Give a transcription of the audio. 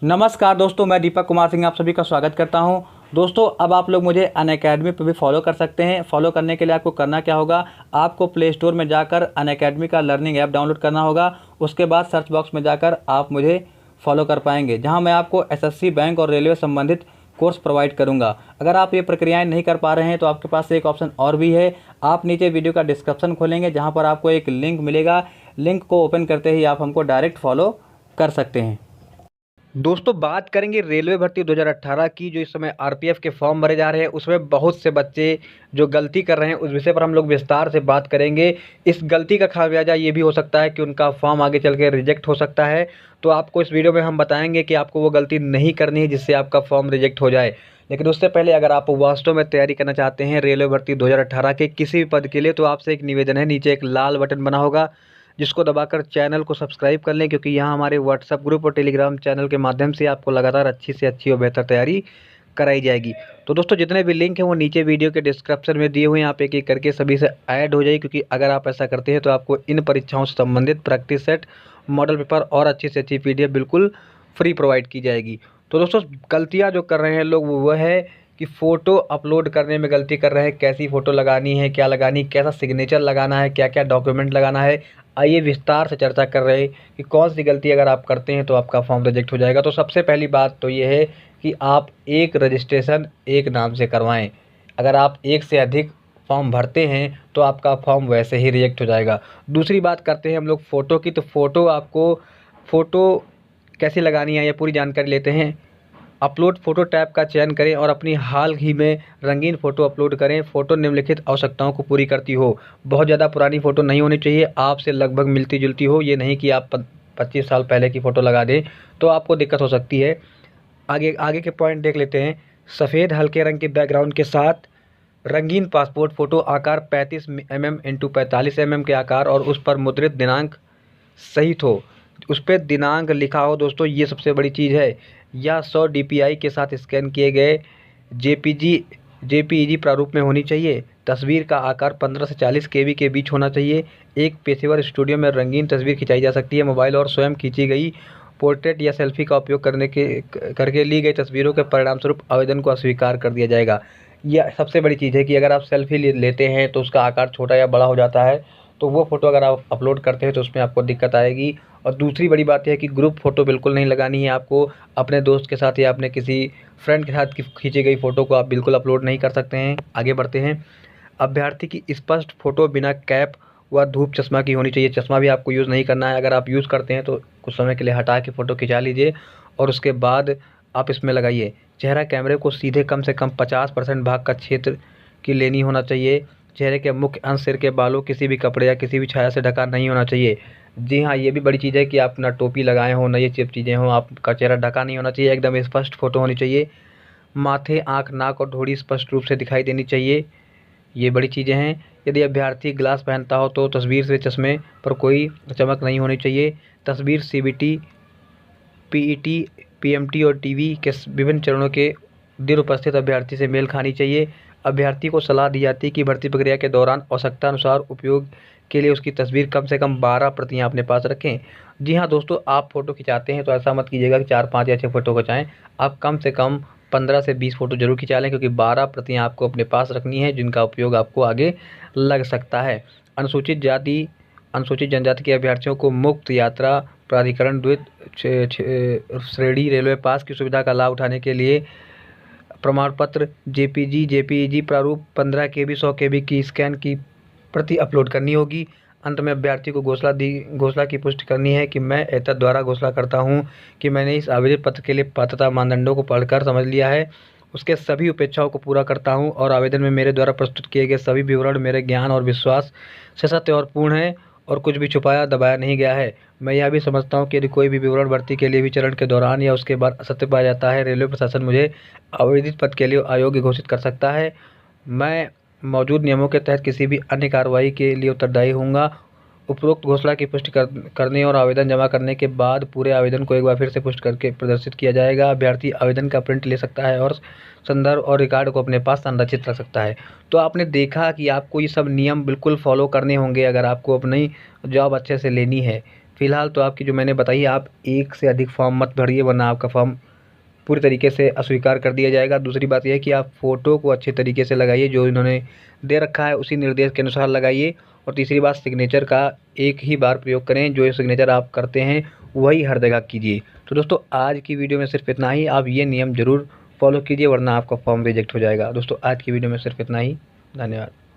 नमस्कार दोस्तों, मैं दीपक कुमार सिंह आप सभी का स्वागत करता हूं। दोस्तों, अब आप लोग मुझे अनअकैडमी पर भी फॉलो कर सकते हैं। फॉलो करने के लिए आपको करना क्या होगा, आपको प्ले स्टोर में जाकर अनअकैडमी का लर्निंग ऐप डाउनलोड करना होगा। उसके बाद सर्च बॉक्स में जाकर आप मुझे फॉलो कर पाएंगे, जहां मैं आपको एसएससी, बैंक और रेलवे संबंधित कोर्स प्रोवाइड करूंगा। अगर आप ये प्रक्रियाएं नहीं कर पा रहे हैं तो आपके पास एक ऑप्शन और भी है। आप नीचे वीडियो का डिस्क्रिप्शन खोलेंगे, जहाँ पर आपको एक लिंक मिलेगा। लिंक को ओपन करते ही आप हमको डायरेक्ट फॉलो कर सकते हैं। दोस्तों, बात करेंगे रेलवे भर्ती 2018 की। जो इस समय आरपीएफ के फॉर्म भरे जा रहे हैं, उसमें बहुत से बच्चे जो गलती कर रहे हैं, उस विषय पर हम लोग विस्तार से बात करेंगे। इस गलती का खामियाजा ये भी हो सकता है कि उनका फॉर्म आगे चल के रिजेक्ट हो सकता है। तो आपको इस वीडियो में हम बताएंगे कि आपको वो गलती नहीं करनी है जिससे आपका फॉर्म रिजेक्ट हो जाए। लेकिन उससे पहले, अगर आप वास्तव में तैयारी करना चाहते हैं रेलवे भर्ती 2018 के किसी भी पद के लिए, तो आपसे एक निवेदन है। नीचे एक लाल बटन बना होगा, जिसको दबाकर चैनल को सब्सक्राइब कर लें, क्योंकि यहाँ हमारे व्हाट्सएप ग्रुप और टेलीग्राम चैनल के माध्यम से आपको लगातार अच्छी से अच्छी और बेहतर तैयारी कराई जाएगी। तो दोस्तों, जितने भी लिंक हैं वो नीचे वीडियो के डिस्क्रिप्शन में दिए हुए हैं। आप एक एक करके सभी से ऐड हो जाइए, क्योंकि अगर आप ऐसा करते हैं तो आपको इन परीक्षाओं से संबंधित प्रैक्टिस सेट, मॉडल पेपर और अच्छी से अच्छी पीडीएफ बिल्कुल फ्री प्रोवाइड की जाएगी। तो दोस्तों, गलतियाँ जो कर रहे हैं लोग वो है कि फ़ोटो अपलोड करने में गलती कर रहे हैं। कैसी फ़ोटो लगानी है, क्या लगानी, कैसा सिग्नेचर लगाना है, क्या क्या डॉक्यूमेंट लगाना है, आइए विस्तार से चर्चा कर रहे हैं कि कौन सी गलती अगर आप करते हैं तो आपका फॉर्म रिजेक्ट हो जाएगा। तो सबसे पहली बात तो ये है कि आप एक रजिस्ट्रेशन एक नाम से करवाएं। अगर आप एक से अधिक फॉर्म भरते हैं तो आपका फॉर्म वैसे ही रिजेक्ट हो जाएगा। दूसरी बात करते हैं हम लोग फ़ोटो की। तो फ़ोटो कैसी लगानी है, ये पूरी जानकारी लेते हैं। अपलोड फ़ोटो टैब का चयन करें और अपनी हाल ही में रंगीन फ़ोटो अपलोड करें। फ़ोटो निम्नलिखित आवश्यकताओं को पूरी करती हो। बहुत ज़्यादा पुरानी फ़ोटो नहीं होनी चाहिए, आपसे लगभग मिलती जुलती हो। ये नहीं कि आप 25 साल पहले की फ़ोटो लगा दें, तो आपको दिक्कत हो सकती है। आगे आगे के पॉइंट देख लेते हैं। सफ़ेद हल्के रंग के बैकग्राउंड के साथ रंगीन पासपोर्ट फ़ोटो, आकार 35 mm इंटू 45 mm के आकार, और उस पर मुद्रित दिनांक सहित हो। उस पर दिनांक लिखा हो दोस्तों, ये सबसे बड़ी चीज़ है। या 100 DPI के साथ स्कैन किए गए जेपीईजी प्रारूप में होनी चाहिए। तस्वीर का आकार 15 से 40 KB के बीच होना चाहिए। एक पेशेवर स्टूडियो में रंगीन तस्वीर खिंचाई जा सकती है। मोबाइल और स्वयं खींची गई पोर्ट्रेट या सेल्फी का उपयोग करके ली गई तस्वीरों के परिणामस्वरूप आवेदन को अस्वीकार कर दिया जाएगा। यह सबसे बड़ी चीज़ है कि अगर आप सेल्फी लेते हैं तो उसका आकार छोटा या बड़ा हो जाता है, तो वो फ़ोटो अगर आप अपलोड करते हैं तो उसमें आपको दिक्कत आएगी। और दूसरी बड़ी बात यह है कि ग्रुप फ़ोटो बिल्कुल नहीं लगानी है आपको। अपने दोस्त के साथ या अपने किसी फ्रेंड के साथ की खींची गई फ़ोटो को आप बिल्कुल अपलोड नहीं कर सकते हैं। आगे बढ़ते हैं। अभ्यर्थी की स्पष्ट फ़ोटो बिना कैप व धूप चश्मा की होनी चाहिए। चश्मा भी आपको यूज़ नहीं करना है। अगर आप यूज़ करते हैं तो कुछ समय के लिए हटा के फ़ोटो खिंचा लीजिए और उसके बाद आप इसमें लगाइए। चेहरा कैमरे को सीधे कम से कम 50% भाग का क्षेत्र की लेनी होना चाहिए। चेहरे के मुख्य अंश, सिर के बालों किसी भी कपड़े या किसी भी छाया से ढका नहीं होना चाहिए। जी हाँ, ये भी बड़ी चीज़ है कि आप ना टोपी लगाए हों, ना ये चिप चीज़ें हों, आपका चेहरा ढका नहीं होना चाहिए। एकदम स्पष्ट फ़ोटो होनी चाहिए। माथे, आँख, नाक और ठोड़ी स्पष्ट रूप से दिखाई देनी चाहिए। ये बड़ी चीज़ें हैं। यदि अभ्यर्थी ग्लास पहनता हो तो तस्वीर से चश्मे पर कोई चमक नहीं होनी चाहिए। तस्वीर सीबीटी, पीईटी, पीएमटी और टीवी के विभिन्न चरणों के दिन उपस्थित अभ्यर्थी से मेल खानी चाहिए। अभ्यर्थी को सलाह दी जाती है कि भर्ती प्रक्रिया के दौरान आवश्यकता अनुसार उपयोग के लिए उसकी तस्वीर कम से कम 12 प्रतियाँ अपने पास रखें। जी हाँ दोस्तों, आप फ़ोटो खिंचाते हैं तो ऐसा मत कीजिएगा कि 4, 5 या 6 फ़ोटो खिंचाएँ। आप कम से कम 15 से 20 फ़ोटो ज़रूर खिंचा लें, क्योंकि 12 प्रतियाँ आपको अपने पास रखनी है, जिनका उपयोग आपको आगे लग सकता है। अनुसूचित जाति, अनुसूचित जनजाति के अभ्यर्थियों को मुक्त यात्रा प्राधिकरण द्वित श्रेणी रेलवे पास की सुविधा का लाभ उठाने के लिए प्रमाण पत्र जेपीईजी प्रारूप 15 KB 100 KB की स्कैन की प्रति अपलोड करनी होगी। अंत में अभ्यर्थी को घोषणा की पुष्टि करनी है कि मैं एतद द्वारा घोषणा करता हूं कि मैंने इस आवेदन पत्र के लिए पात्रता मानदंडों को पढ़कर समझ लिया है, उसके सभी उपेक्षाओं को पूरा करता हूं और आवेदन में मेरे द्वारा प्रस्तुत किए गए सभी विवरण मेरे ज्ञान और विश्वास से सत्य और पूर्ण है और कुछ भी छुपाया दबाया नहीं गया है। मैं यह भी समझता हूं कि यदि कोई भी विवरण भर्ती के लिए भी चरण के दौरान या उसके बाद असत्य पाया जाता है, रेलवे प्रशासन मुझे आवेदित पद के लिए अयोग्य घोषित कर सकता है। मैं मौजूद नियमों के तहत किसी भी अन्य कार्रवाई के लिए उत्तरदायी होऊंगा। उपरोक्त घोषणा की पुष्टि करने और आवेदन जमा करने के बाद पूरे आवेदन को एक बार फिर से पुष्ट करके प्रदर्शित किया जाएगा। अभ्यर्थी आवेदन का प्रिंट ले सकता है और संदर्भ और रिकॉर्ड को अपने पास संरक्षित रख सकता है। तो आपने देखा कि आपको ये सब नियम बिल्कुल फॉलो करने होंगे अगर आपको अपनी जॉब अच्छे से लेनी है। फ़िलहाल तो आपकी जो मैंने बताई, आप एक से अधिक फॉर्म मत भरिए, वरना आपका फॉर्म पूरी तरीके से अस्वीकार कर दिया जाएगा। दूसरी बात यह है कि आप फ़ोटो को अच्छे तरीके से लगाइए, जो इन्होंने दे रखा है उसी निर्देश के अनुसार लगाइए। और तीसरी बात, सिग्नेचर का एक ही बार प्रयोग करें, जो सिग्नेचर आप करते हैं वही हर जगह कीजिए। तो दोस्तों, आज की वीडियो में सिर्फ इतना ही। आप ये नियम ज़रूर फॉलो कीजिए, वरना आपका फॉर्म रिजेक्ट हो जाएगा। दोस्तों, आज की वीडियो में सिर्फ इतना ही। धन्यवाद।